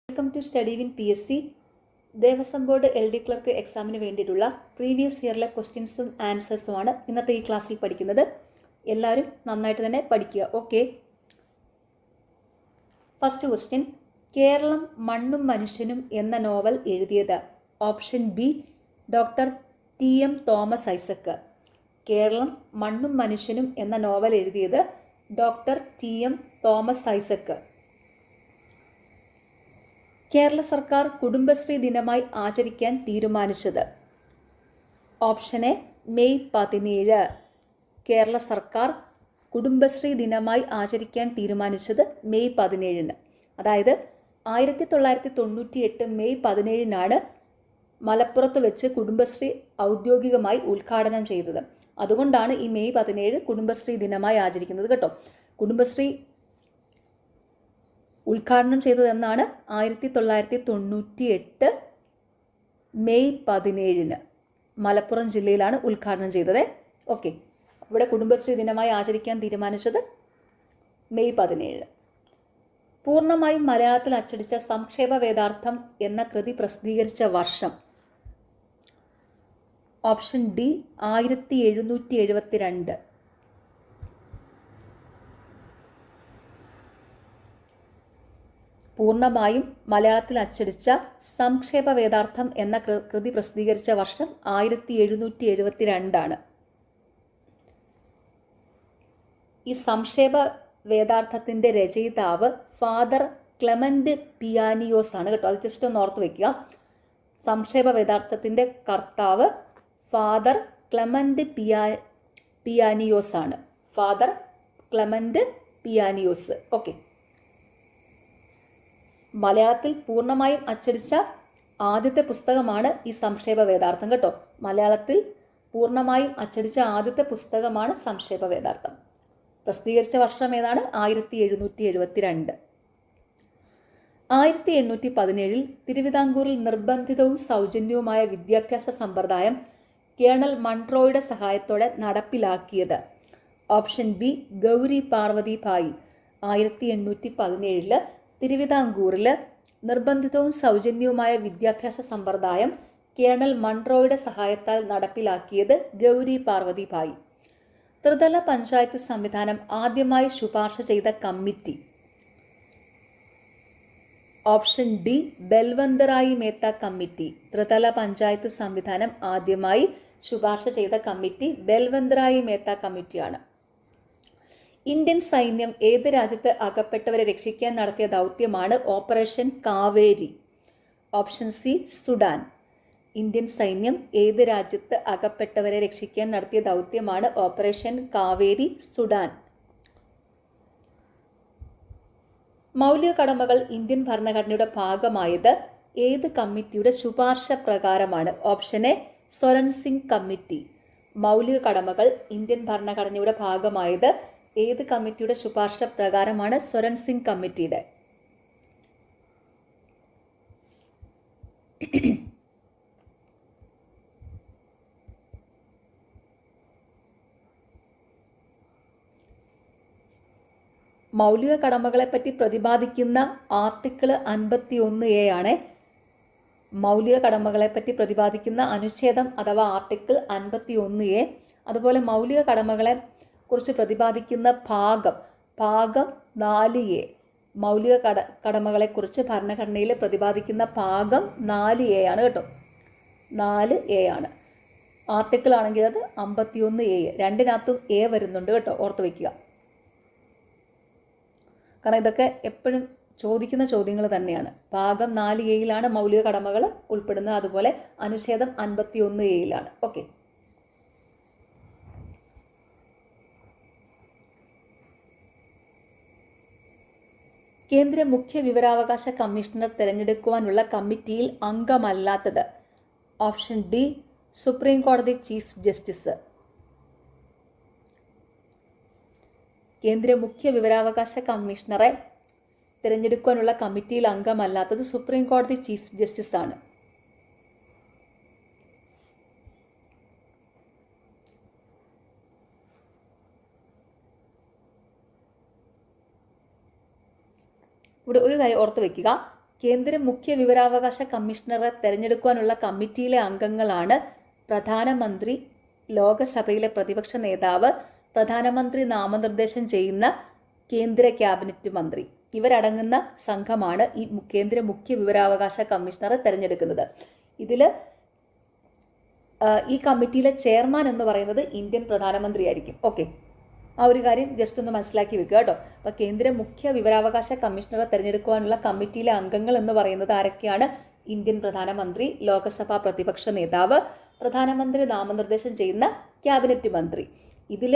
Welcome to study win PSC. Devaswom board LD clerk എക്സാമിന് വേണ്ടിയിട്ടുള്ള previous ഇയറിലെ ക്വസ്റ്റ്യൻസും ആൻസേഴ്സുമാണ് ഇന്നത്തെ ഈ ക്ലാസ്സിൽ പഠിക്കുന്നത്. എല്ലാവരും നന്നായിട്ട് തന്നെ പഠിക്കുക. ഓക്കെ, ഫസ്റ്റ് ക്വസ്റ്റ്യൻ, കേരളം മണ്ണും മനുഷ്യനും എന്ന നോവൽ എഴുതിയത്? Option B doctor TM Thomas Isaac. Keralam മണ്ണും മനുഷ്യനും എന്ന നോവൽ എഴുതിയത് ഡോക്ടർ TM തോമസ് ഐസക്. കേരള സർക്കാർ കുടുംബശ്രീ ദിനമായി ആചരിക്കാൻ തീരുമാനിച്ചത്? Option A May 17. കേരള സർക്കാർ കുടുംബശ്രീ ദിനമായി ആചരിക്കാൻ തീരുമാനിച്ചത് മെയ് 17. അതായത് 1998 മെയ് 17 മലപ്പുറത്ത് വെച്ച് കുടുംബശ്രീ ഔദ്യോഗികമായി ഉദ്ഘാടനം ചെയ്തത്. അതുകൊണ്ടാണ് ഈ മെയ് 17 കുടുംബശ്രീ ദിനമായി ആചരിക്കുന്നത് കേട്ടോ. കുടുംബശ്രീ ഉദ്ഘാടനം ചെയ്തതെന്നാണ് 1998 മെയ് 17 മലപ്പുറം ജില്ലയിലാണ് ഉദ്ഘാടനം ചെയ്തത്. ഓക്കെ, ഇവിടെ കുടുംബശ്രീ ദിനമായി ആചരിക്കാൻ തീരുമാനിച്ചത് മെയ് 17. പൂർണ്ണമായും മലയാളത്തിൽ അച്ചടിച്ച സംക്ഷേപ വേദാർത്ഥം എന്ന കൃതി പ്രസിദ്ധീകരിച്ച വർഷം? Option D 1772. പൂർണ്ണമായും മലയാളത്തിൽ അച്ചടിച്ച സംക്ഷേപ വേദാർത്ഥം എന്ന കൃതി പ്രസിദ്ധീകരിച്ച വർഷം 1772. ഈ സംക്ഷേപ വേദാർത്ഥത്തിൻ്റെ രചയിതാവ് ഫാദർ ക്ലെമന്റ് പിയാനിയോസ് ആണ് കേട്ടോ. അത് ജസ്റ്റ് ഒന്ന് ഓർത്ത് വയ്ക്കുക. സംക്ഷേപ വേദാർത്ഥത്തിൻ്റെ കർത്താവ് ഫാദർ ക്ലെമന്റ് പിയാനിയോസ് ആണ്. Father Clement പിയാനിയോസ്. ഓക്കെ, മലയാളത്തിൽ പൂർണ്ണമായും അച്ചടിച്ച ആദ്യത്തെ പുസ്തകമാണ് ഈ സംക്ഷേപ വേദാർത്ഥം കേട്ടോ. മലയാളത്തിൽ പൂർണ്ണമായും അച്ചടിച്ച ആദ്യത്തെ പുസ്തകമാണ് സംക്ഷേപ വേദാർത്ഥം. പ്രസിദ്ധീകരിച്ച വർഷം ഏതാണ്? 1772. 1817 തിരുവിതാംകൂറിൽ നിർബന്ധിതവും സൗജന്യവുമായ വിദ്യാഭ്യാസ സമ്പ്രദായം കേണൽ മൺട്രോയുടെ സഹായത്തോടെ നടപ്പിലാക്കിയത്? Option B Gowri Parvathi Bayi. 1817 തിരുവിതാംകൂറിൽ നിർബന്ധിതവും സൗജന്യവുമായ വിദ്യാഭ്യാസ സമ്പ്രദായം കേണൽ മൺട്രോയുടെ സഹായത്താൽ നടപ്പിലാക്കിയത് ഗൗരി പാർവതി ഭായി. ത്രിതല പഞ്ചായത്ത് സംവിധാനം ആദ്യമായി ശുപാർശ ചെയ്ത committee? Option D Balwantrai Mehta committee. ത്രിതല പഞ്ചായത്ത് സംവിധാനം ആദ്യമായി ശുപാർശ ചെയ്ത കമ്മിറ്റി ബൽവന്തറായി മേത്ത കമ്മിറ്റിയാണ്. ഇന്ത്യൻ സൈന്യം ഏത് രാജ്യത്ത് അകപ്പെട്ടവരെ രക്ഷിക്കാൻ നടത്തിയ ദൗത്യമാണ് operation Kaveri? Option C Sudan. Indian സൈന്യം ഏത് രാജ്യത്ത് അകപ്പെട്ടവരെ രക്ഷിക്കാൻ നടത്തിയ ദൗത്യമാണ് ഓപ്പറേഷൻ കാവേരി, സുഡാൻ. മൗലിക കടമകൾ ഇന്ത്യൻ ഭരണഘടനയുടെ ഭാഗമായത് ഏത് കമ്മിറ്റിയുടെ ശുപാർശ പ്രകാരമാണ്? Option A Swaran Singh committee. മൗലിക കടമകൾ ഇന്ത്യൻ ഭരണഘടനയുടെ ഭാഗമായത് ഏത് കമ്മിറ്റിയുടെ ശുപാർശ പ്രകാരമാണ്? സ്വരൺ സിംഗ് കമ്മിറ്റിയുടെ. മൗലിക കടമകളെപ്പറ്റി പ്രതിപാദിക്കുന്ന ആർട്ടിക്കിൾ 51A ആണ്. മൗലിക കടമകളെപ്പറ്റി പ്രതിപാദിക്കുന്ന അനുച്ഛേദം അഥവാ ആർട്ടിക്കിൾ 51A. അതുപോലെ മൗലിക കടമകളെ കുറിച്ച് പ്രതിപാദിക്കുന്ന ഭാഗം 4A. മൗലിക കടമകളെക്കുറിച്ച് ഭരണഘടനയിൽ പ്രതിപാദിക്കുന്ന ഭാഗം 4A ആണ് കേട്ടോ. 4A ആണ്. ആർട്ടിക്കിൾ ആണെങ്കിൽ അത് 51A. രണ്ടിനകത്തും A വരുന്നുണ്ട് കേട്ടോ, ഓർത്ത് വയ്ക്കുക. കാരണം ഇതൊക്കെ എപ്പോഴും ചോദിക്കുന്ന ചോദ്യങ്ങൾ തന്നെയാണ്. ഭാഗം 4A മൗലിക കടമകൾ ഉൾപ്പെടുന്നത്. അതുപോലെ അനുച്ഛേദം 51A. ഓക്കെ, കേന്ദ്ര മുഖ്യ വിവരാവകാശ കമ്മീഷണർ തിരഞ്ഞെടുക്കുവാനുള്ള കമ്മിറ്റിയിൽ അംഗമല്ലാത്തത്? ഓപ്ഷൻ ഡി സുപ്രീം കോടതി ചീഫ് ജസ്റ്റിസ്. കേന്ദ്ര മുഖ്യ വിവരാവകാശ കമ്മീഷണറെ തിരഞ്ഞെടുക്കുവാനുള്ള കമ്മിറ്റിയിൽ അംഗമല്ലാത്തത് സുപ്രീം കോടതി ചീഫ് ജസ്റ്റിസ് ആണ്. ഇവിടെ ഒരു കാര്യം ഓർത്ത് വയ്ക്കുക, കേന്ദ്ര മുഖ്യ വിവരാവകാശ കമ്മീഷണറെ തെരഞ്ഞെടുക്കുവാനുള്ള കമ്മിറ്റിയിലെ അംഗങ്ങളാണ് പ്രധാനമന്ത്രി, ലോകസഭയിലെ പ്രതിപക്ഷ നേതാവ്, പ്രധാനമന്ത്രി നാമനിർദ്ദേശം ചെയ്യുന്ന കേന്ദ്ര ക്യാബിനറ്റ് മന്ത്രി. ഇവരടങ്ങുന്ന സംഘമാണ് ഈ കേന്ദ്ര മുഖ്യ വിവരാവകാശ കമ്മീഷണറെ തെരഞ്ഞെടുക്കുന്നത്. ഇതിൽ ഈ കമ്മിറ്റിയിലെ ചെയർമാൻ എന്ന് പറയുന്നത് ഇന്ത്യൻ പ്രധാനമന്ത്രി ആയിരിക്കും. ഓക്കെ, ആ ഒരു കാര്യം ജസ്റ്റ് ഒന്ന് മനസ്സിലാക്കി വെക്കുക കേട്ടോ. അപ്പോൾ കേന്ദ്ര മുഖ്യ വിവരാവകാശ കമ്മീഷണറെ തിരഞ്ഞെടുക്കുവാനുള്ള കമ്മിറ്റിയിലെ അംഗങ്ങൾ എന്ന് പറയുന്നത് ആരൊക്കെയാണ്? ഇന്ത്യൻ പ്രധാനമന്ത്രി, ലോകസഭാ പ്രതിപക്ഷ നേതാവ്, പ്രധാനമന്ത്രി നാമനിർദ്ദേശം ചെയ്യുന്ന ക്യാബിനറ്റ് മന്ത്രി. ഇതിൽ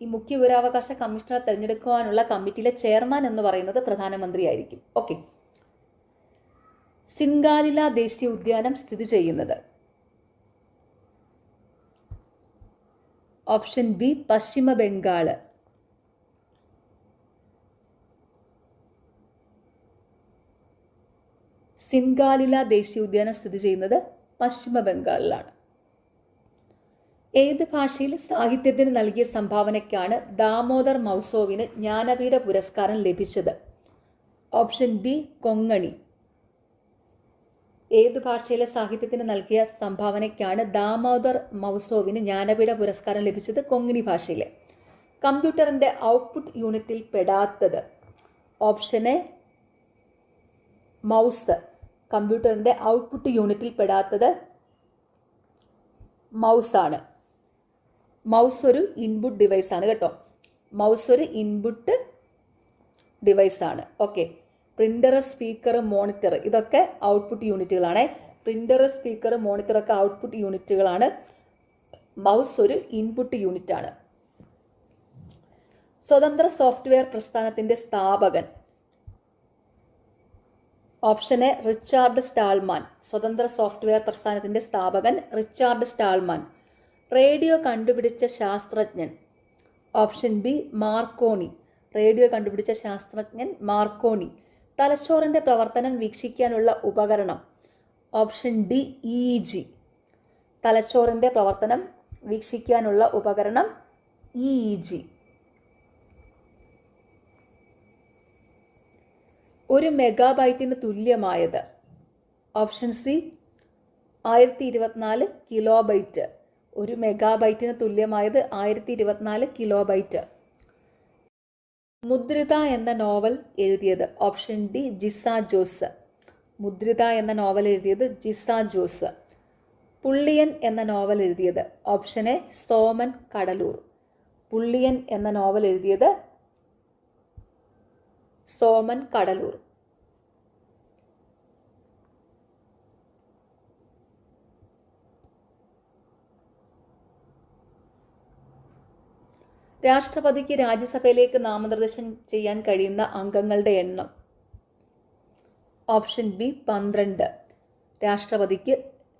ഈ മുഖ്യ വിവരാവകാശ കമ്മീഷണറെ തിരഞ്ഞെടുക്കുവാനുള്ള കമ്മിറ്റിയിലെ ചെയർമാൻ എന്ന് പറയുന്നത് പ്രധാനമന്ത്രി ആയിരിക്കും. ഓക്കെ. സിൻഗാലില ദേശീയ ഉദ്യാനം സ്ഥിതി ചെയ്യുന്നത്? ഓപ്ഷൻ ബി പശ്ചിമ ബംഗാള്. സിൻഗാലില ദേശീയ ഉദ്യാനം സ്ഥിതി ചെയ്യുന്നത് പശ്ചിമ ബംഗാളിലാണ്. ഏത് ഭാഷയിൽ സാഹിത്യത്തിന് നൽകിയ സംഭാവനയ്ക്കാണ് ദാമോദർ മൗസോവിന് ജ്ഞാനപീഠ പുരസ്കാരം ലഭിച്ചത്? Option B Konkani. ഏത് ഭാഷയിലെ സാഹിത്യത്തിന് നൽകിയ സംഭാവനയ്ക്കാണ് ദാമോദർ മൗസോവിന് ജ്ഞാനപീഠ പുരസ്കാരം ലഭിച്ചത്? കൊങ്ങിണി ഭാഷയിലെ. കമ്പ്യൂട്ടറിൻ്റെ ഔട്ട്പുട്ട് യൂണിറ്റിൽ പെടാത്തത്? Option A mouse. കമ്പ്യൂട്ടറിൻ്റെ ഔട്ട്പുട്ട് യൂണിറ്റിൽ പെടാത്തത് മൗസാണ്. മൗസ് ഒരു ഇൻപുട്ട് ഡിവൈസാണ് കേട്ടോ. മൗസ് ഒരു ഇൻപുട്ട് ഡിവൈസാണ്. ഓക്കെ. പ്രിൻ്റർ, സ്പീക്കർ, മോണിറ്റർ ഇതൊക്കെ ഔട്ട്പുട്ട് യൂണിറ്റുകളാണ്. പ്രിൻ്റർ, സ്പീക്കർ, മോണിറ്റർ ഒക്കെ ഔട്ട്പുട്ട് യൂണിറ്റുകളാണ്. മൗസ് ഒരു ഇൻപുട്ട് യൂണിറ്റാണ്. സ്വതന്ത്ര സോഫ്റ്റ്വെയർ പ്രസ്ഥാനത്തിൻ്റെ സ്ഥാപകൻ? Option A Richard Stallman. സ്വതന്ത്ര സോഫ്റ്റ്വെയർ പ്രസ്ഥാനത്തിൻ്റെ സ്ഥാപകൻ റിച്ചാർഡ് സ്റ്റാൾമാൻ. റേഡിയോ കണ്ടുപിടിച്ച ശാസ്ത്രജ്ഞൻ? Option B Marconi. റേഡിയോ കണ്ടുപിടിച്ച ശാസ്ത്രജ്ഞൻ മാർക്കോണി. തലച്ചോറിൻ്റെ പ്രവർത്തനം വീക്ഷിക്കാനുള്ള ഉപകരണം? Option D EEG. തലച്ചോറിൻ്റെ പ്രവർത്തനം വീക്ഷിക്കാനുള്ള ഉപകരണം EEG. ഒരു മെഗാബൈറ്റിന് തുല്യമായത്? Option C 1024 kilobyte. ഒരു മെഗാബൈറ്റിന് തുല്യമായത് 1024 കിലോബൈറ്റ്. മുദ്രിത എന്ന നോവൽ എഴുതിയത്? Option D Jisa Jose. മുദ്രിത എന്ന നോവൽ എഴുതിയത് ജിസ ജോസ്. പുള്ളിയൻ എന്ന നോവൽ എഴുതിയത്? Option A Soman Kadaloor. പുള്ളിയൻ എന്ന നോവൽ എഴുതിയത് സോമൻ കടലൂർ. രാഷ്ട്രപതിക്ക് രാജ്യസഭയിലേക്ക് നാമനിർദ്ദേശം ചെയ്യാൻ കഴിയുന്ന അംഗങ്ങളുടെ എണ്ണം? Option B 12. രാഷ്ട്രപതിക്ക്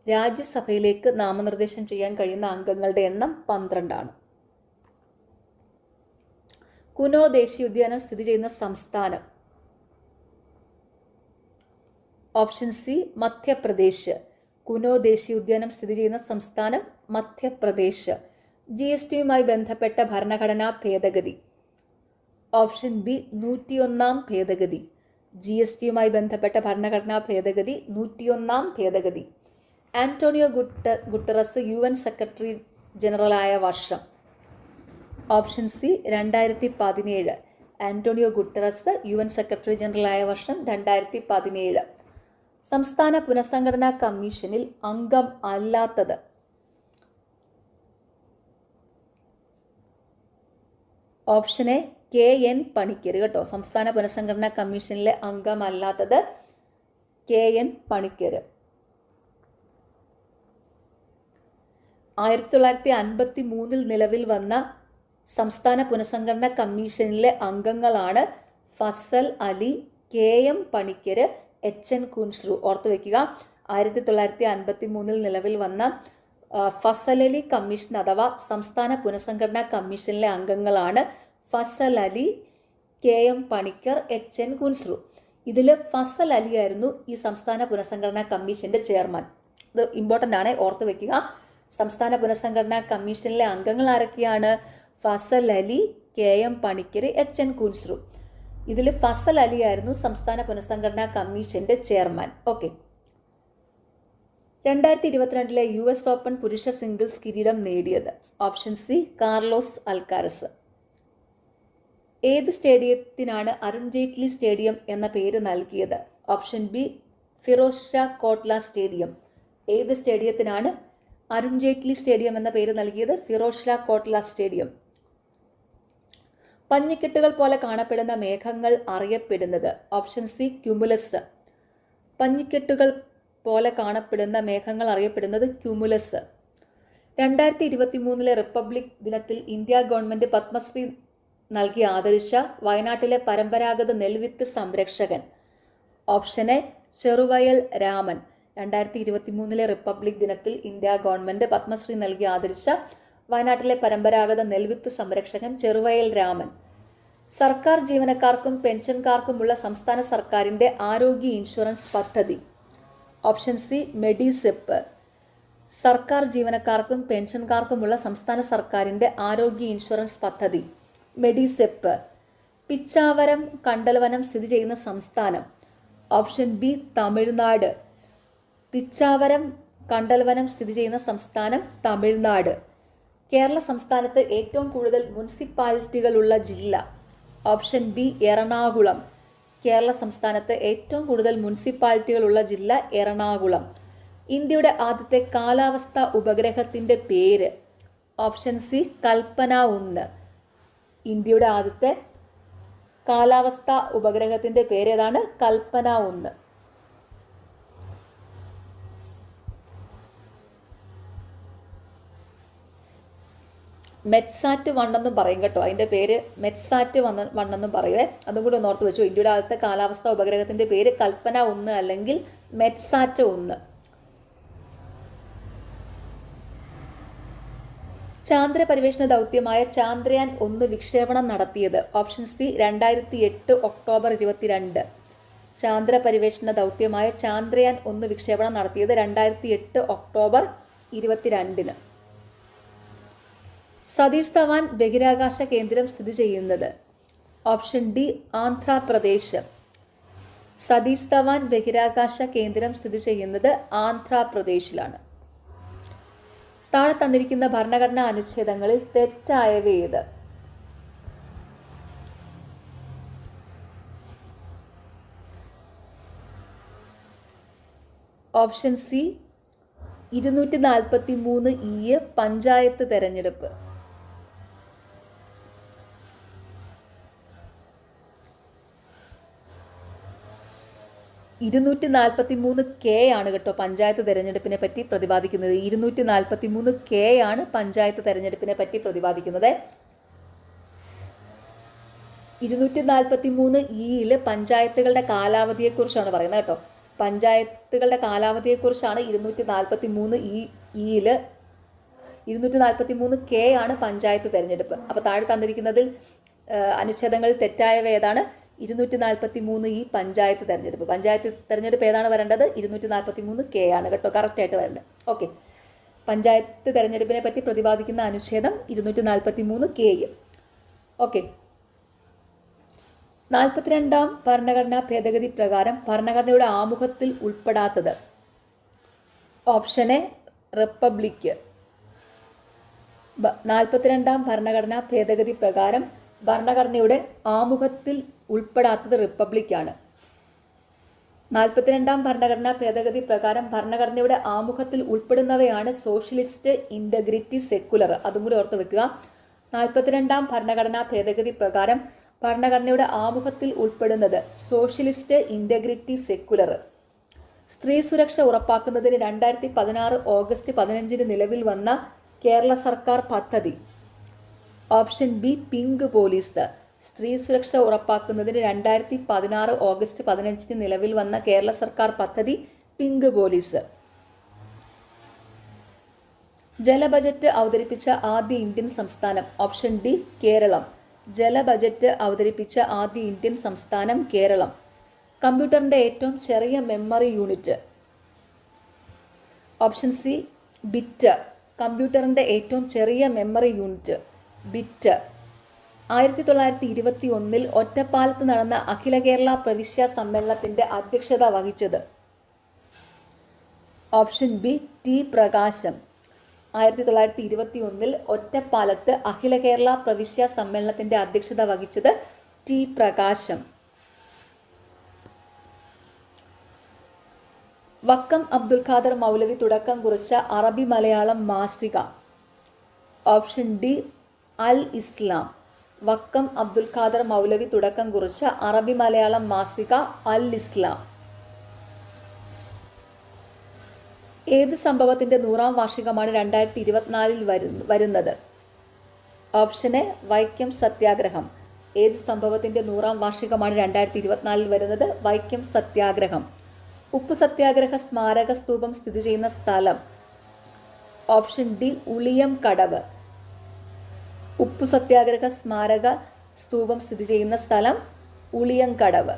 രാജ്യസഭയിലേക്ക് നാമനിർദ്ദേശം ചെയ്യാൻ കഴിയുന്ന അംഗങ്ങളുടെ എണ്ണം 12 ആണ്. കുനോ ദേശീയ ഉദ്യാനം സ്ഥിതി ചെയ്യുന്ന സംസ്ഥാനം? Option C Madhya Pradesh. കുനോ ദേശീയ ഉദ്യാനം സ്ഥിതി ചെയ്യുന്ന സംസ്ഥാനം മധ്യപ്രദേശ്. GSTയുമായി ബന്ധപ്പെട്ട ഭരണഘടനാ ഭേദഗതി? ഓപ്ഷൻ ബി 101-ാം ഭേദഗതി. GSTയുമായി ബന്ധപ്പെട്ട ഭരണഘടനാ ഭേദഗതി 101-ാം ഭേദഗതി. ആന്റോണിയോ ഗുട്ടറസ് UN സെക്രട്ടറി ജനറലായ വർഷം? Option C 2017. Antonio Guterres UN secretary ജനറലായ വർഷം 2017. സംസ്ഥാന പുനഃസംഘടനാ കമ്മീഷനിൽ അംഗം അല്ലാത്തത്? ഓപ്ഷൻ എ KN പണിക്കർ കേട്ടോ. സംസ്ഥാന പുനഃസംഘടനാ കമ്മീഷനിലെ അംഗമല്ലാത്തത് KN പണിക്കർ. 1953 നിലവിൽ വന്ന സംസ്ഥാന പുനഃസംഘടനാ കമ്മീഷനിലെ അംഗങ്ങളാണ് ഫസൽ അലി, KM പണിക്കർ, HN കുൻസ്രു. ഓർത്തു വയ്ക്കുക, 1953 നിലവിൽ വന്ന ഫസൽ അലി കമ്മീഷൻ അഥവാ സംസ്ഥാന പുനഃസംഘടനാ കമ്മീഷനിലെ അംഗങ്ങളാണ് ഫസൽ അലി, KM പണിക്കർ, HN കുൻസ്രു. ഇതിൽ ഫസൽ അലി ആയിരുന്നു ഈ സംസ്ഥാന പുനഃസംഘടനാ കമ്മീഷന്റെ ചെയർമാൻ. ഇത് ഇമ്പോർട്ടൻ്റ് ആണ്, ഓർത്തു വയ്ക്കുക. സംസ്ഥാന പുനഃസംഘടനാ കമ്മീഷനിലെ അംഗങ്ങൾ ആരൊക്കെയാണ്? Fasal Ali, KM Panicker, HN Kunzru. ഇതിൽ ഫസൽ അലി ആയിരുന്നു സംസ്ഥാന പുനഃസംഘടനാ കമ്മീഷന്റെ ചെയർമാൻ. ഓക്കെ. 2022 US ഓപ്പൺ പുരുഷ സിംഗിൾസ് കിരീടം നേടിയത്? Option C Carlos Alcaraz. ഏത് സ്റ്റേഡിയത്തിനാണ് അരുൺ ജെയ്റ്റ്ലി സ്റ്റേഡിയം എന്ന പേര് നൽകിയത്? Option B Feroz Shah Kotla stadium. ഏത് സ്റ്റേഡിയത്തിനാണ് അരുൺ ജെയ്റ്റ്ലി സ്റ്റേഡിയം എന്ന പേര് നൽകിയത്? ഫിറോസ് ഷാ കോട്ട്ല സ്റ്റേഡിയം. പഞ്ഞിക്കെട്ടുകൾ പോലെ കാണപ്പെടുന്ന മേഘങ്ങൾ അറിയപ്പെടുന്നത്? Option C cumulus. പഞ്ഞിക്കെട്ടുകൾ പോലെ കാണപ്പെടുന്ന മേഘങ്ങൾ അറിയപ്പെടുന്നത് ക്യുമുലസ്. 2023 റിപ്പബ്ലിക് ദിനത്തിൽ ഇന്ത്യ ഗവൺമെന്റ് പത്മശ്രീ നൽകി ആദരിച്ച വയനാട്ടിലെ പരമ്പരാഗത നെൽവിത്ത് സംരക്ഷകൻ? Option A Cheruvayal Raman. 2023 republic ദിനത്തിൽ ഇന്ത്യ ഗവൺമെന്റ് പത്മശ്രീ നൽകി ആദരിച്ച വയനാട്ടിലെ പരമ്പരാഗത നെൽവിത്ത് സംരക്ഷകൻ ചെറുവയൽ രാമൻ. സർക്കാർ ജീവനക്കാർക്കും പെൻഷൻകാർക്കുമുള്ള സംസ്ഥാന സർക്കാരിന്റെ ആരോഗ്യ ഇൻഷുറൻസ് പദ്ധതി? Option C MEDISEP. സർക്കാർ ജീവനക്കാർക്കും പെൻഷൻകാർക്കുമുള്ള സംസ്ഥാന സർക്കാരിന്റെ ആരോഗ്യ ഇൻഷുറൻസ് പദ്ധതി മെഡിസെപ്പ്. പിച്ചാവരം കണ്ടൽവനം സ്ഥിതി ചെയ്യുന്ന സംസ്ഥാനം? Option B Tamil Nadu. പിച്ചാവരം കണ്ടൽവനം സ്ഥിതി ചെയ്യുന്ന സംസ്ഥാനം തമിഴ്നാട്. കേരള സംസ്ഥാനത്ത് ഏറ്റവും കൂടുതൽ മുനിസിപ്പാലിറ്റികളുള്ള ജില്ല? Option B Ernakulam. കേരള സംസ്ഥാനത്ത് ഏറ്റവും കൂടുതൽ മുനിസിപ്പാലിറ്റികളുള്ള ജില്ല എറണാകുളം. ഇന്ത്യയുടെ ആദ്യത്തെ കാലാവസ്ഥാ ഉപഗ്രഹത്തിന്റെ പേര്? ഓപ്ഷൻ സി കൽപ്പന 1. ഇന്ത്യയുടെ ആദ്യത്തെ കാലാവസ്ഥാ ഉപഗ്രഹത്തിന്റെ പേര് ഏതാണ്? കൽപ്പന 1. മെറ്റ്സാറ്റ് 1 എന്നും പറയും കേട്ടോ. അതിൻ്റെ പേര് മെറ്റ്സാറ്റ് 1 എന്നും പറയുവേ. അതും കൂടി ഒന്ന് ഓർത്ത് വെച്ചു. ഇന്ത്യയുടെ ആദ്യത്തെ കാലാവസ്ഥാ ഉപഗ്രഹത്തിന്റെ പേര് കൽപ്പന 1 അല്ലെങ്കിൽ മെറ്റ്സാറ്റ് 1. ചാന്ദ്ര പര്യവേഷണ ദൗത്യമായ ചാന്ദ്രയാൻ 1 വിക്ഷേപണം നടത്തിയത്? Option C 2008 October 22. ചാന്ദ്ര പര്യവേഷണ ദൗത്യമായ ചാന്ദ്രയാൻ 1 വിക്ഷേപണം നടത്തിയത് 2008 ഒക്ടോബർ 22. സതീഷ് ധവാൻ ബഹിരാകാശ കേന്ദ്രം സ്ഥിതി ചെയ്യുന്നത്? Option D Andhra Pradesh. സതീഷ് ധവാൻ ബഹിരാകാശ കേന്ദ്രം സ്ഥിതി ചെയ്യുന്നത് ആന്ധ്രാപ്രദേശിലാണ്. താഴെ തന്നിരിക്കുന്ന ഭരണഘടനാ അനുച്ഛേദങ്ങളിൽ തെറ്റായവ ഏത്? ഓപ്ഷൻ സി 243E പഞ്ചായത്ത് തെരഞ്ഞെടുപ്പ്. 243K ആണ് കേട്ടോ പഞ്ചായത്ത് തെരഞ്ഞെടുപ്പിനെ പറ്റി പ്രതിപാദിക്കുന്നത്. 243K ആണ് പഞ്ചായത്ത് തെരഞ്ഞെടുപ്പിനെ പറ്റി പ്രതിപാദിക്കുന്നത്. 243E പഞ്ചായത്തുകളുടെ കാലാവധിയെക്കുറിച്ചാണ് പറയുന്നത് കേട്ടോ. പഞ്ചായത്തുകളുടെ കാലാവധിയെക്കുറിച്ചാണ് 243E 243K ആണ് പഞ്ചായത്ത് തെരഞ്ഞെടുപ്പ്. അപ്പോൾ താഴെ തന്നിരിക്കുന്നതിൽ അനുച്ഛേദങ്ങളിൽ തെറ്റായവ ഏതാണ്? 243E പഞ്ചായത്ത് തെരഞ്ഞെടുപ്പ്. പഞ്ചായത്ത് തെരഞ്ഞെടുപ്പ് ഏതാണ് വരേണ്ടത്? 243K ആണ് കേട്ടോ കറക്റ്റായിട്ട് വരേണ്ടത്. ഓക്കെ. പഞ്ചായത്ത് തെരഞ്ഞെടുപ്പിനെ പറ്റി പ്രതിപാദിക്കുന്ന അനുച്ഛേദം 243K. ഓക്കെ. 42ാം ഭരണഘടനാ ഭേദഗതി പ്രകാരം ഭരണഘടനയുടെ ആമുഖത്തിൽ ഉൾപ്പെടാത്തത്? Option A republic. 42ാം ഭരണഘടനാ ഭേദഗതി പ്രകാരം ഭരണഘടനയുടെ ആമുഖത്തിൽ ഉൾപ്പെടാത്തത് റിപ്പബ്ലിക്കാണ്. 42ാം ഭരണഘടനാ ഭേദഗതി പ്രകാരം ഭരണഘടനയുടെ ആമുഖത്തിൽ ഉൾപ്പെടുന്നവയാണ് സോഷ്യലിസ്റ്റ്, ഇന്റഗ്രിറ്റി, സെക്കുലർ. അതും കൂടി ഓർത്ത് വെക്കുക. 42ാം ഭരണഘടനാ ഭേദഗതി പ്രകാരം ഭരണഘടനയുടെ ആമുഖത്തിൽ ഉൾപ്പെടുന്നത് സോഷ്യലിസ്റ്റ്, ഇന്റഗ്രിറ്റി, സെക്കുലർ. സ്ത്രീ സുരക്ഷ ഉറപ്പാക്കുന്നതിന് 2016 ഓഗസ്റ്റ് 15 നിലവിൽ വന്ന കേരള സർക്കാർ പദ്ധതി? Option B pink police. സ്ത്രീ സുരക്ഷ ഉറപ്പാക്കുന്നതിന് 2016 ഓഗസ്റ്റ് 15 നിലവിൽ വന്ന കേരള സർക്കാർ പദ്ധതി പിങ്ക് പോലീസ്. ജല ബജറ്റ് അവതരിപ്പിച്ച ആദ്യ ഇന്ത്യൻ സംസ്ഥാനം? Option D Keralam. ജല ബജറ്റ് അവതരിപ്പിച്ച ആദ്യ ഇന്ത്യൻ സംസ്ഥാനം കേരളം. കമ്പ്യൂട്ടറിന്റെ ഏറ്റവും ചെറിയ memory unit? Option C bit. കമ്പ്യൂട്ടറിന്റെ ഏറ്റവും ചെറിയ മെമ്മറി യൂണിറ്റ് ബിറ്റ്. 1921 ഒറ്റപ്പാലത്ത് നടന്ന അഖില കേരള പ്രവിശ്യ സമ്മേളനത്തിന്റെ അധ്യക്ഷത വഹിച്ചത്? ഓപ്ഷൻ ബി ടി പ്രകാശം. 1921 ഒറ്റപ്പാലത്ത് അഖില കേരള പ്രവിശ്യ സമ്മേളനത്തിന്റെ അധ്യക്ഷത വഹിച്ചത് ടി പ്രകാശം. വക്കം അബ്ദുൽ ഖാദർ മൗലവി തുടക്കം കുറിച്ച അറബി മലയാളം മാസിക? ഓപ്ഷൻ ഡി അൽ ഇസ്ലാം. വക്കം അബ്ദുൽ ഖാദർ മൗലവി തുടക്കം കുറിച്ച അറബി മലയാളം മാസിക അൽ ഇസ്ലാം. ഏത് സംഭവത്തിന്റെ 100ാം വാർഷികമാണ് 2024 വരുന്നത്? ഓപ്ഷൻ എ വൈക്കം സത്യാഗ്രഹം. ഏത് സംഭവത്തിന്റെ 100ാം വാർഷികമാണ് 2024 വരുന്നത്? വൈക്കം സത്യാഗ്രഹം. ഉപ്പു സത്യാഗ്രഹ സ്മാരക സ്തൂപം സ്ഥിതി ചെയ്യുന്ന സ്ഥലം? ഓപ്ഷൻ ഡി ഉളിയം കടവ്. ഉപ്പു സത്യാഗ്രഹ സ്മാരക സ്തൂപം സ്ഥിതി ചെയ്യുന്ന സ്ഥലം ഉളിയം കടവ്.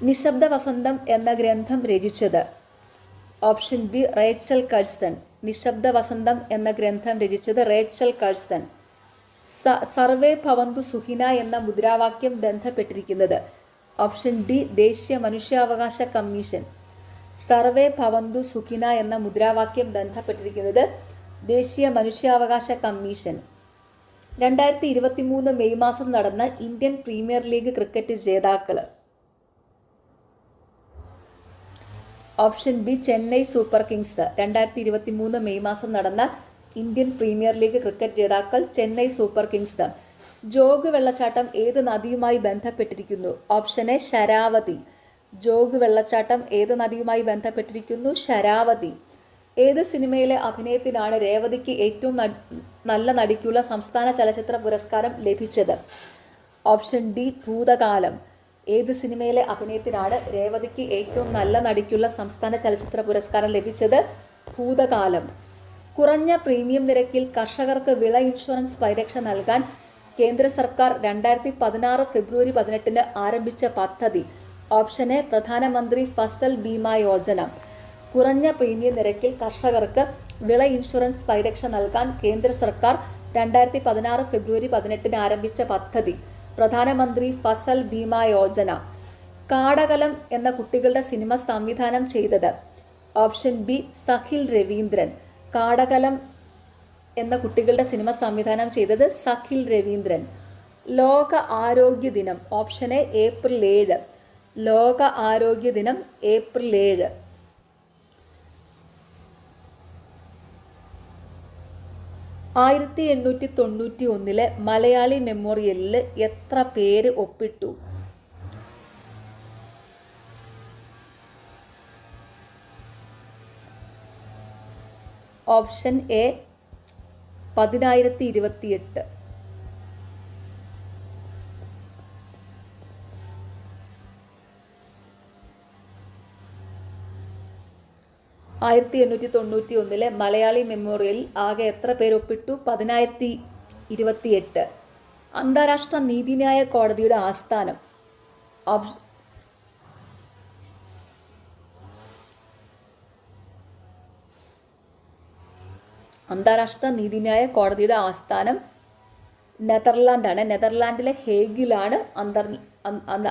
നിശബ്ദ വസന്തം എന്ന ഗ്രന്ഥം രചിച്ചത്? Option B Rachel Curzon. നിശബ്ദ വസന്തം എന്ന ഗ്രന്ഥം രചിച്ചത് റേച്ചൽ കഴ്സൺ. സർവേ ഭവന്തു സുഖിന എന്ന മുദ്രാവാക്യം ബന്ധപ്പെട്ടിരിക്കുന്നത്? ഓപ്ഷൻ ഡി ദേശീയ മനുഷ്യാവകാശ കമ്മീഷൻ. സർവേ ഭവന്തു സുഖിന എന്ന മുദ്രാവാക്യം ബന്ധപ്പെട്ടിരിക്കുന്നത് ദേശീയ മനുഷ്യാവകാശ കമ്മീഷൻ. 2023 മെയ് മാസം നടന്ന ഇന്ത്യൻ പ്രീമിയർ ലീഗ് ക്രിക്കറ്റ് ജേതാക്കൾ? Option B Chennai super Kings. 2023 May മാസം നടന്ന ഇന്ത്യൻ പ്രീമിയർ ലീഗ് ക്രിക്കറ്റ് ജേതാക്കൾ ചെന്നൈ സൂപ്പർ കിങ്സ്. ജോഗ് വെള്ളച്ചാട്ടം ഏത് നദിയുമായി ബന്ധപ്പെട്ടിരിക്കുന്നു? Option A Sharavathi. ജോഗ് വെള്ളച്ചാട്ടം ഏത് നദിയുമായി ബന്ധപ്പെട്ടിരിക്കുന്നു? ശരാവതി. ഏത് സിനിമയിലെ അഭിനയത്തിനാണ് രേവതിക്ക് ഏറ്റവും നല്ല നടിക്കുള്ള സംസ്ഥാന ചലച്ചിത്ര പുരസ്കാരം ലഭിച്ചത്? ഓപ്ഷൻ ഡി ഭൂതകാലം. ഏത് സിനിമയിലെ അഭിനയത്തിനാണ് രേവതിക്ക് ഏറ്റവും നല്ല നടിക്കുള്ള സംസ്ഥാന ചലച്ചിത്ര പുരസ്കാരം ലഭിച്ചത്? ഭൂതകാലം. കുറഞ്ഞ പ്രീമിയം നിരക്കിൽ കർഷകർക്ക് വിള ഇൻഷുറൻസ് പരിരക്ഷ നൽകാൻ കേന്ദ്ര സർക്കാർ 2016 ഫെബ്രുവരി 18 ആരംഭിച്ച പദ്ധതി? ഓപ്ഷൻ എ പ്രധാനമന്ത്രി ഫസൽ ബീമ യോജന. കുറഞ്ഞ പ്രീമിയം നിരക്കിൽ കർഷകർക്ക് വിള ഇൻഷുറൻസ് പരിരക്ഷ നൽകാൻ കേന്ദ്ര സർക്കാർ 2016 ഫെബ്രുവരി 18 ആരംഭിച്ച പദ്ധതി പ്രധാനമന്ത്രി ഫസൽ ബീമ യോജന. കാടകലം എന്ന കുട്ടികളുടെ സിനിമ സംവിധാനം ചെയ്തത്? Option B Sakhil Raveendran. കാടകലം എന്ന കുട്ടികളുടെ സിനിമ സംവിധാനം ചെയ്തത് സഖിൽ രവീന്ദ്രൻ. ലോക ആരോഗ്യ ദിനം? Option A April 7. ലോക ആരോഗ്യ ദിനം ഏപ്രിൽ 7. ആയിരത്തി 1891 മലയാളി മെമ്മോറിയലിൽ എത്ര പേര് ഒപ്പിട്ടു? Option A 10,028. ആയിരത്തി 1891 മലയാളി മെമ്മോറിയൽ ആകെ എത്ര പേര് ഒപ്പിട്ടു? 10,028. അന്താരാഷ്ട്ര നീതിന്യായ കോടതിയുടെ ആസ്ഥാനം? അന്താരാഷ്ട്ര നീതിന്യായ കോടതിയുടെ ആസ്ഥാനം നെതർലാൻഡാണ്. നെതർലാൻഡിലെ ഹേഗിലാണ്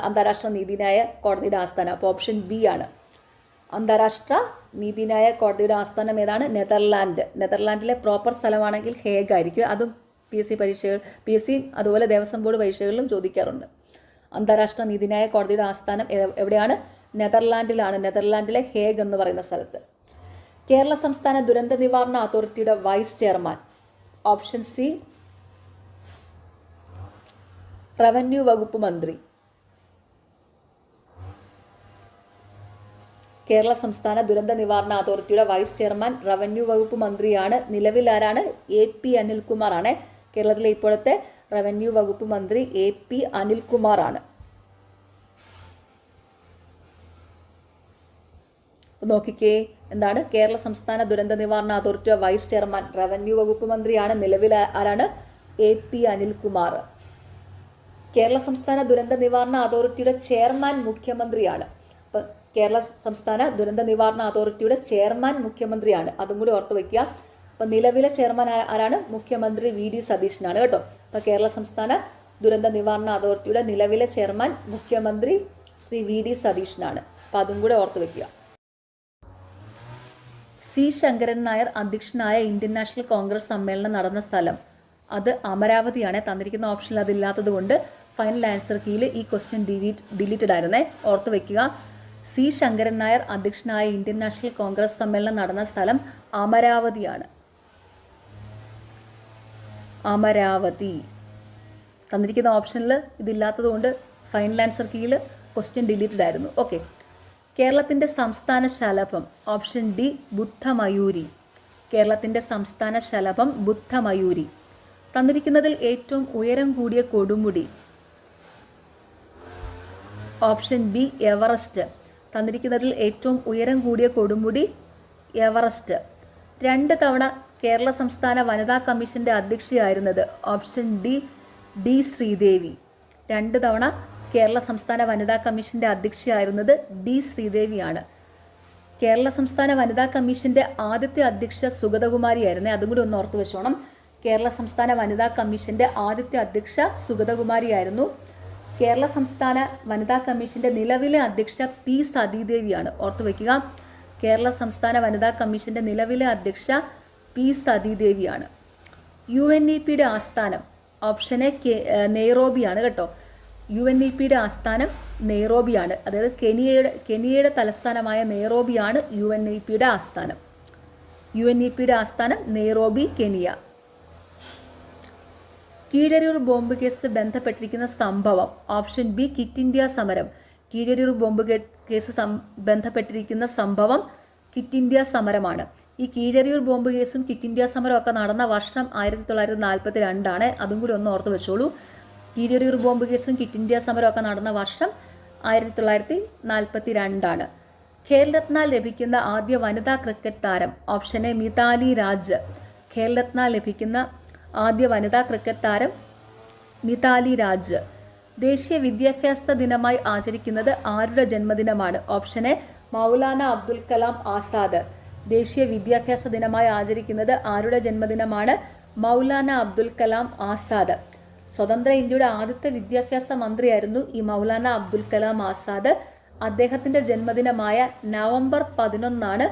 അന്താരാഷ്ട്ര നീതിന്യായ കോടതിയുടെ ആസ്ഥാനം. അപ്പോൾ ഓപ്ഷൻ ബി ആണ്. അന്താരാഷ്ട്ര നീതിന്യായ കോടതിയുടെ ആസ്ഥാനം ഏതാണ്? നെതർലാൻഡ്. നെതർലാൻഡിലെ പ്രോപ്പർ സ്ഥലമാണെങ്കിൽ ഹേഗ് ആയിരിക്കും. അതും PSC അതുപോലെ ദേവസ്വം ബോർഡ് പരീക്ഷകളിലും ചോദിക്കാറുണ്ട്. അന്താരാഷ്ട്ര നീതിന്യായ കോടതിയുടെ ആസ്ഥാനം എവിടെയാണ്? നെതർലാൻഡിലാണ്. നെതർലാൻഡിലെ ഹേഗ് എന്ന് പറയുന്ന സ്ഥലത്ത്. കേരള സംസ്ഥാന ദുരന്ത നിവാരണ അതോറിറ്റിയുടെ vice chairman? Option C revenue വകുപ്പ് മന്ത്രി. കേരള സംസ്ഥാന ദുരന്ത നിവാരണ അതോറിറ്റിയുടെ വൈസ് ചെയർമാൻ റവന്യൂ വകുപ്പ് മന്ത്രിയാണ്. നിലവിൽ ആരാണ്? AP അനിൽകുമാർ ആണ്. കേരളത്തിലെ ഇപ്പോഴത്തെ റവന്യൂ വകുപ്പ് മന്ത്രി AP അനിൽകുമാർ ആണ്. നോക്കിക്കേ, എന്താണ്? കേരള സംസ്ഥാന ദുരന്ത നിവാരണ അതോറിറ്റിയുടെ വൈസ് ചെയർമാൻ റവന്യൂ വകുപ്പ് മന്ത്രിയാണ്. നിലവിൽ ആരാണ്? AP അനിൽകുമാർ. കേരള സംസ്ഥാന ദുരന്ത നിവാരണ അതോറിറ്റിയുടെ ചെയർമാൻ മുഖ്യമന്ത്രിയാണ്. അപ്പം കേരള സംസ്ഥാന ദുരന്ത നിവാരണ അതോറിറ്റിയുടെ ചെയർമാൻ മുഖ്യമന്ത്രിയാണ്, അതും കൂടി ഓർത്ത് വയ്ക്കുക. അപ്പം നിലവിലെ ചെയർമാൻ ആരാണ്? മുഖ്യമന്ത്രി VD സതീശനാണ് കേട്ടോ. അപ്പോൾ കേരള സംസ്ഥാന ദുരന്ത നിവാരണ അതോറിറ്റിയുടെ നിലവിലെ ചെയർമാൻ മുഖ്യമന്ത്രി ശ്രീ VD സതീശനാണ്. അപ്പം അതും കൂടെ ഓർത്ത് വയ്ക്കുക. C ശങ്കരൻ നായർ അധ്യക്ഷനായ ഇന്ത്യൻ നാഷണൽ കോൺഗ്രസ് സമ്മേളനം നടന്ന സ്ഥലം, അത് അമരാവതിയാണ്. തന്നിരിക്കുന്ന ഓപ്ഷനിൽ അതില്ലാത്തത് കൊണ്ട് ഫൈനൽ ആൻസർ കീയിൽ ഈ ക്വസ്റ്റ്യൻ ഡിലീറ്റഡ് ആയിരുന്നേ, ഓർത്ത് വയ്ക്കുക. C ശങ്കരൻ നായർ അധ്യക്ഷനായ ഇന്ത്യൻ നാഷണൽ കോൺഗ്രസ് സമ്മേളനം നടന്ന സ്ഥലം അമരാവതിയാണ്. അമരാവതി. തന്നിരിക്കുന്ന ഓപ്ഷനിൽ ഇതില്ലാത്തത് കൊണ്ട് ഫൈനൽ ആൻസർ കീയിൽ ക്വസ്റ്റ്യൻ ഡിലീറ്റഡ് ആയിരുന്നു. ഓക്കെ. കേരളത്തിൻ്റെ സംസ്ഥാന ശലഭം, ഓപ്ഷൻ D ബുദ്ധമയൂരി. കേരളത്തിൻ്റെ സംസ്ഥാന ശലഭം ബുദ്ധമയൂരി. തന്നിരിക്കുന്നതിൽ ഏറ്റവും ഉയരം കൂടിയ കൊടുമുടി, ഓപ്ഷൻ B എവറസ്റ്റ്. തന്നിരിക്കുന്നതിൽ ഏറ്റവും ഉയരം കൂടിയ കൊടുമുടി എവറസ്റ്റ്. 2 തവണ കേരള സംസ്ഥാന വനിതാ കമ്മീഷൻ്റെ അധ്യക്ഷയായിരുന്നത്, ഓപ്ഷൻ D ശ്രീദേവി. 2 തവണ കേരള സംസ്ഥാന വനിതാ കമ്മീഷൻ്റെ അധ്യക്ഷയായിരുന്നത് D ശ്രീദേവിയാണ്. കേരള സംസ്ഥാന വനിതാ കമ്മീഷൻ്റെ ആദ്യത്തെ അധ്യക്ഷ സുഗതകുമാരിയായിരുന്നേ, അതും കൂടി ഒന്ന് ഓർത്ത് വെച്ചോണം. കേരള സംസ്ഥാന വനിതാ കമ്മീഷൻ്റെ ആദ്യത്തെ അധ്യക്ഷ സുഗതകുമാരിയായിരുന്നു. കേരള സംസ്ഥാന വനിതാ കമ്മീഷൻ്റെ നിലവിലെ അധ്യക്ഷ P സതീദേവിയാണ്, ഓർത്ത് വയ്ക്കുക. കേരള സംസ്ഥാന വനിതാ കമ്മീഷൻ്റെ നിലവിലെ അധ്യക്ഷ P സതീദേവിയാണ്. UNEPയുടെ ആസ്ഥാനം, ഓപ്ഷൻ A നെയ്റോബിയാണ് കേട്ടോ. UNEPയുടെ ആസ്ഥാനം നെയ്റോബിയാണ്, അതായത് കെനിയയുടെ തലസ്ഥാനമായ നെയ്റോബിയാണ് UNEPയുടെ ആസ്ഥാനം. UNEPയുടെ ആസ്ഥാനം Nairobi, Kenya. Keezhariyur bomb case ബന്ധപ്പെട്ടിരിക്കുന്ന സംഭവം, ഓപ്ഷൻ B ക്വിറ്റ് ഇന്ത്യ സമരം. കീഴരിയൂർ ബോംബ് കേസ് ബന്ധപ്പെട്ടിരിക്കുന്ന സംഭവം ക്വിറ്റ് ഇന്ത്യ സമരമാണ്. ഈ കീഴരിയൂർ ബോംബ് കേസും ക്വിറ്റ് ഇന്ത്യ സമരവും ഒക്കെ നടന്ന വർഷം 1942 അതും കൂടി ഒന്ന് ഓർത്ത് വെച്ചോളൂ. കീഴരിയൂർ ബോംബ് കേസും ക്വിറ്റ് ഇന്ത്യ സമരവും ഒക്കെ നടന്ന വർഷം 1942. ഖേൽരത്ന ലഭിക്കുന്ന ആദ്യ വനിതാ ക്രിക്കറ്റ് താരം, ഓപ്ഷൻ A മിതാലി രാജ്. ഖേൽരത്ന ലഭിക്കുന്ന ആദ്യ വനിതാ ക്രിക്കറ്റ് താരം മിതാലി രാജ്. ദേശീയ വിദ്യാഭ്യാസ ദിനമായി ആചരിക്കുന്നത് ആരുടെ ജന്മദിനമാണ്, ഓപ്ഷൻ A മൗലാന അബ്ദുൽ കലാം ആസാദ്. ദേശീയ വിദ്യാഭ്യാസ ദിനമായി ആചരിക്കുന്നത് ആരുടെ ജന്മദിനമാണ്? മൗലാന അബ്ദുൽ കലാം ആസാദ്. സ്വതന്ത്ര ഇന്ത്യയുടെ ആദ്യത്തെ വിദ്യാഭ്യാസ മന്ത്രിയായിരുന്നു ഈ മൗലാന അബ്ദുൽ കലാം ആസാദ്. അദ്ദേഹത്തിൻ്റെ ജന്മദിനമായ നവംബർ 11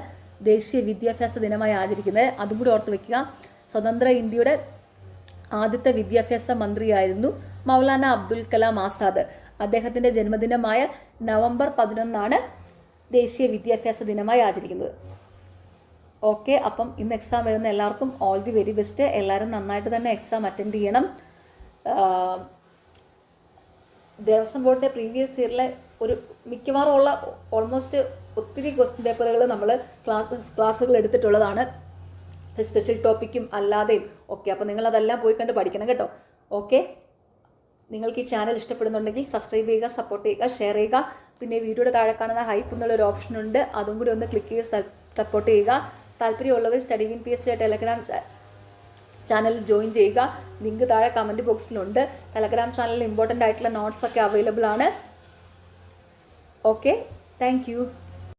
ദേശീയ വിദ്യാഭ്യാസ ദിനമായി ആചരിക്കുന്നത്. അതും കൂടി ഓർത്ത് വയ്ക്കുക. സ്വതന്ത്ര ഇന്ത്യയുടെ ആദ്യത്തെ വിദ്യാഭ്യാസ മന്ത്രിയായിരുന്നു മൗലാന അബ്ദുൽ കലാം ആസാദ്. അദ്ദേഹത്തിൻ്റെ ജന്മദിനമായ നവംബർ 11 ദേശീയ വിദ്യാഭ്യാസ ദിനമായി ആചരിക്കുന്നത്. ഓക്കെ, അപ്പം ഇന്ന് എക്സാം എഴുതുന്ന എല്ലാവർക്കും ഓൾ ദി വെരി ബെസ്റ്റ്. എല്ലാവരും നന്നായിട്ട് തന്നെ എക്സാം അറ്റൻഡ് ചെയ്യണം. ദേവസ്വം ബോർഡിൻ്റെ പ്രീവിയസ് ഇയറിലെ ഒരു മിക്കവാറും ഉള്ള ഓൾമോസ്റ്റ് ഒത്തിരി ക്വസ്റ്റ്യൻ പേപ്പറുകൾ നമ്മൾ ക്ലാസ്സുകൾ എടുത്തിട്ടുള്ളതാണ്, സ്പെഷ്യൽ ടോപ്പിക്കും അല്ലാതെയും ഒക്കെ. അപ്പോൾ നിങ്ങളതെല്ലാം പോയി കണ്ട് പഠിക്കണം കേട്ടോ. ഓക്കെ, നിങ്ങൾക്ക് ഈ ചാനൽ ഇഷ്ടപ്പെടുന്നുണ്ടെങ്കിൽ സബ്സ്ക്രൈബ് ചെയ്യുക, സപ്പോർട്ട് ചെയ്യുക, ഷെയർ ചെയ്യുക. പിന്നെ വീഡിയോയുടെ താഴെ കാണുന്ന ഹൈപ്പ് എന്നുള്ളൊരു ഓപ്ഷൻ ഉണ്ട്, അതും കൂടി ഒന്ന് ക്ലിക്ക് ചെയ്ത് സപ്പോർട്ട് ചെയ്യുക. താല്പര്യമുള്ളവർ study win PSC Telegram channel join ചെയ്യുക. ലിങ്ക് താഴെ കമൻറ്റ് ബോക്സിലുണ്ട്. ടെലഗ്രാം ചാനലിൽ ഇമ്പോർട്ടൻ്റ് ആയിട്ടുള്ള നോട്ട്സൊക്കെ അവൈലബിൾ ആണ്. Okay, thank you.